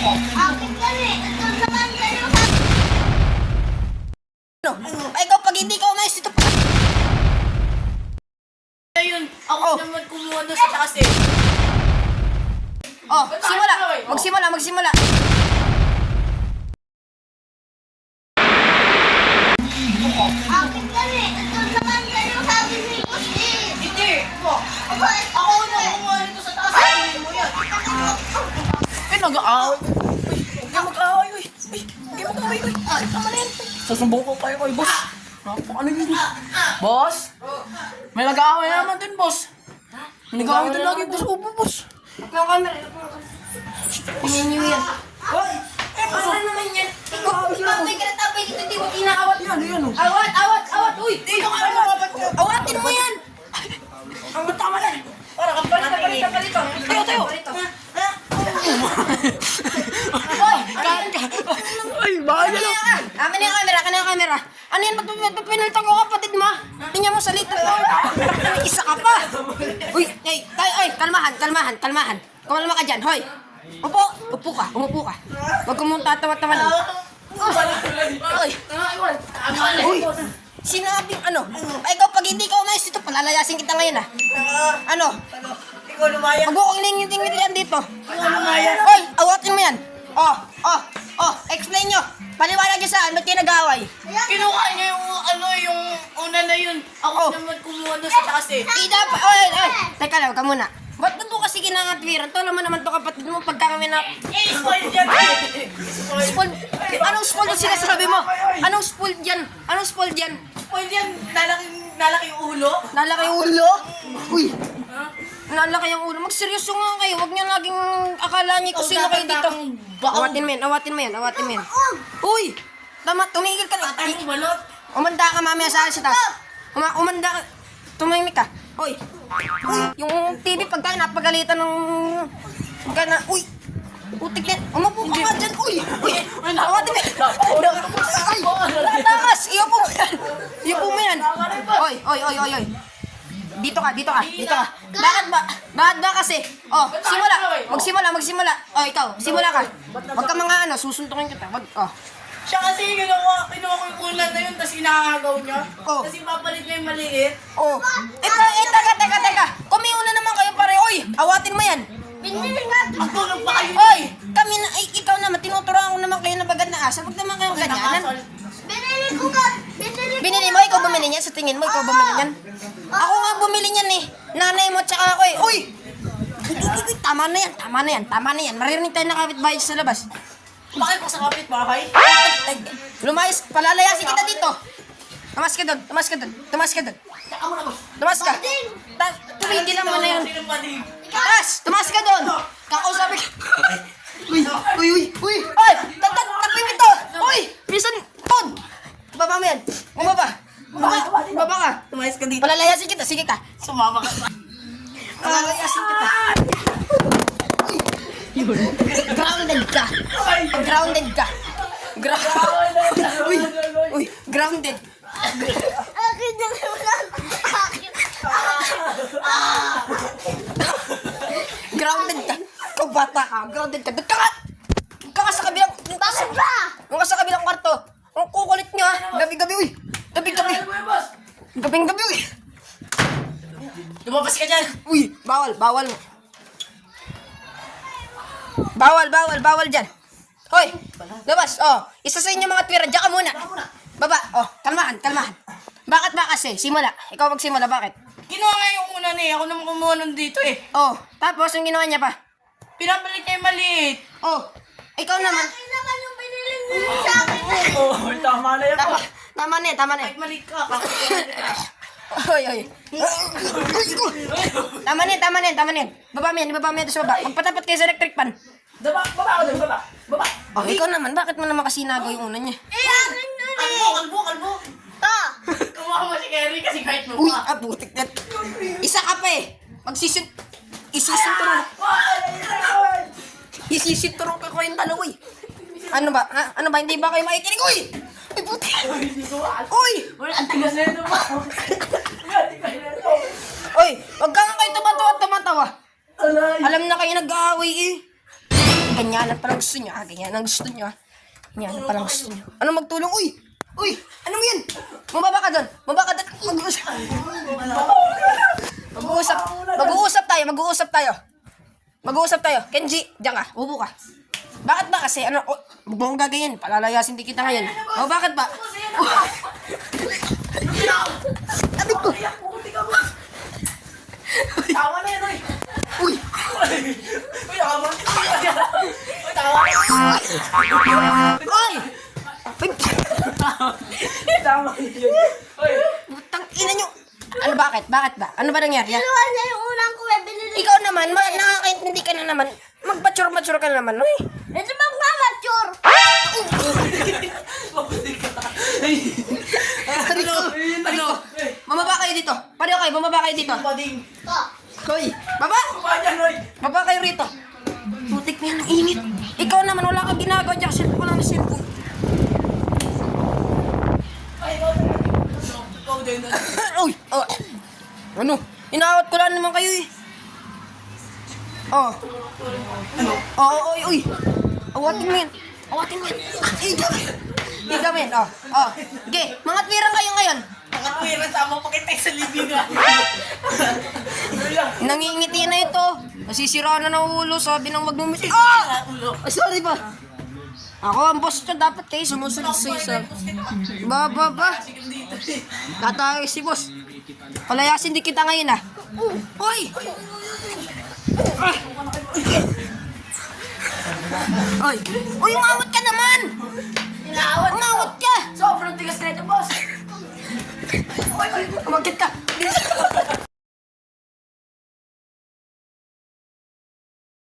Akin kami. Ito naman kayo. Ay, ikaw, pag hindi ka umayos dito pa. Ayun, ako naman kumuha doon sa taas eh. Oh, simula. Magsimula. Akin kami. Ito naman kayo. Sabi ni Boss eh. Hindi, po. Aba, Ako na kumuha dito sa taas. Ayun mo yan. Eh, nag-aaway. Huwag kayo mag-aaway, uy. Huwag kayo mag-aaway, uy. Ay, tama na yan. Susumbong ko kayo, kay boss. Ano yun? Boss? May nag-aaway naman din, boss. May nag-aaway din lagi, boss. Upo, boss. Yung camera. Tingnan niyo yan. Hoy! Ano naman yan? Tapay ka na tapay dito. Hindi mo kinaawat. Yan, oh. Awat. Uy, dito ka awat. Awatin mo yan! Ang tama na. Para kapalit. Tayo. Hoy, Ay, baka yan. Amin na yung camera. Ano yan? Magpapinultang ko kapatid mo? Tingnan mo sa lito. Isa ka pa. Uy, kalmahan. Kumalma ka dyan, hoy. Umupo ka. Huwag ka mong tatawa-tawa lang. Uy, sinabing ano? Ay, ikaw, pag hindi ka umayos dito, palalayasin kita ngayon ah. Ano? Ikaw lumayan. Huwag mo ingit-ingit yan dito. Ikaw lumayan. Hoy, awatin mo yan. Explain nyo. Paliwanag nyo saan, ba't kayo nag-away? Kinuha niya yung una na yun. Ako naman kumuha doon sa taas eh. Teka lang, ka muna. Ba't ba kasi kinangatwiran? Ito naman to kapatid mo pagka kami na... Spoil yan Spoil? Anong spoil yung sinasabi mo? Anong spoil dyan? Spoil yan. Nalaki yung ulo. Nalaki yung ulo? Uy! Nalaki yung ulo. Magseryoso nga kayo. Huwag niyo laging akala niyo kung sino kayo dito. Awatin mo yan. Uy! Tama, tumigil ka lang. Tatay ko balot. Umanda ka mamaya sa taas. Umanda ka. Tumahimik ka. Uy! Yung TV pagka napagalitan ng... Uy! Utik yan. Umupo ka nga dyan. Uy! Awatin mo yan. Ay! Takas! Iupo mo yan. Oy! Dito ka. Bakit ba kasi? Magsimula. Ikaw, simula ka. Huwag ka mga susuntukin kita. Siya kasi kinuha ko yung ulan na yun, tapos inahagaw niya. Oh. Tapos ipapalit niya yung maliit. Teka. Kumiuna naman kayo pare. Oy, awatin mo yan. binili nga. Matulog pa kayo. Oy, ikaw naman, tinuturuan ko naman kayo na bagad na asa. Huwag naman kayong ganyanan. Binili ko nga. Binili mo, ikaw bumili niyan? Sa tingin mo, ikaw bumili niyan? Ako nga bumili niyan eh. Nanay mo tsaka ako eh. Uy! Tama na yan. Maririnig tayo na kapitbahay sa labas. Bakit ko sa kapitbahay? Lumayas, palalayasin kita dito. Tumas ka doon. Tsaka mo na boss. Tumas ka. Tumigil lang mo na yun. Sinong panig? Tumas ka doon. Kakausapin ka. Uy! Ay! Tapin ito! Uy! Minsan, Pod! Baba mo yan. Baba ka. Tumayos ka dito. Palalayasin kita. Sige ka. Sumama ka pa. Palalayasin kita. Grounded ka. Uy, grounded. Akin na lang. Grounded ka. Ikaw bata ka. Grounded ka. Doon ka sa kabilang... Bakit ba? Doon ka sa kabilang kwarto. Ang kukulit niyo ha. Gabi-gabi, uy. Gabi-gabi. Gabing-gabi, uy. Lumabas ka dyan. Uy, bawal dyan. Hoy, labas. Isa sa inyo mga twira. Diyan ka muna. Baba. Kalmahan. Bakit ba kasi? Simula. Ikaw magsimula. Bakit? Kinuha nga yung una na eh. Ako naman kumuha nun dito eh. Tapos yung ginawa niya pa. Pinapalit niya yung maliit. Ikaw naman. Akin naman yung binili niyo sa akin. Tama na yan. Tama na yan. Kahit maliit ka. Hoy. Tama na yan. Baba mo yan sa baba. Magpatapat kayo sa electric pan. Baba ako dun. Baba. Ikaw naman. Bakit mo naman kasi nagaw yung una niya? Akin na rin. Kalbo. Ta. Kumuha mo si Kerry kasi kahit mo Uy, pa. putik na. Isa ka pa eh. Isisinturong ka ko yung dalawa eh. Ano ba? Hindi ba kayo makikinig? Uy, putik. Uy! Wala, ang tigas na ito ba? Uy, wag ka nga kayo tumatawa. Alam na kayo nag-aaway eh. Ganyanan pala gusto nyo, ganyan ang gusto nyo, Ganyanan pala gusto nyo. Ano magtulong? Uy! Uy! Ano mo yan? Mababa ka doon! Mababa ka doon! Mag-uusap tayo. Kenji, diyan ka. Upo ka. Bakit ba kasi? Ano? Oh, huwag mong gagayin. Palalayasin din kita ngayon. Oh, bakit ba? Adik ko. Tawa na yan, oy! Uy! Uy, nakabang kita! Uy, tawa na yan! Uy! Tama yun. Uy! Putang ina nyo. Ano bakit? Bakit ba? Ano ba nangyari? Dalawa na yung unang ko, binili. Ikaw naman, nakakaintindi ka na naman. Mag-mature ka na naman, uy. Ito bang mamature? Ano? Mamaba kayo dito. Pareho kayo, bumaba kayo dito. Bading! Hoy, baba! Baba dyan, oy! Baba kayo rito. Putik na yan ang init. Ikaw naman, wala kang ginagawa dyan. Cellphone ko lang na cellphone. Ikaw din. Uy! Oh. Ano? Inaawat ko lang naman kayo eh. Oh. Oh, uy. Awatin mo yan. Awatin mo yan. Igamin. Oh. Oh. Okay, mga twirang kayo ngayon. Mga pera sama pa kita sa libingan. Nangingiti na ito. Nasisira na ng ulo. Sabi ng wag mong Ah! Ay, sorry ba? Ako ang boss ko. Dapat kayo sumusunod sa isa. Ba. Tatawag si boss. Palayasin din kita ngayon ah. Hoy! Hoy! Uy, umawat ka naman! Umawat ka! Sobrang tigas na ito, boss! Umakit ka!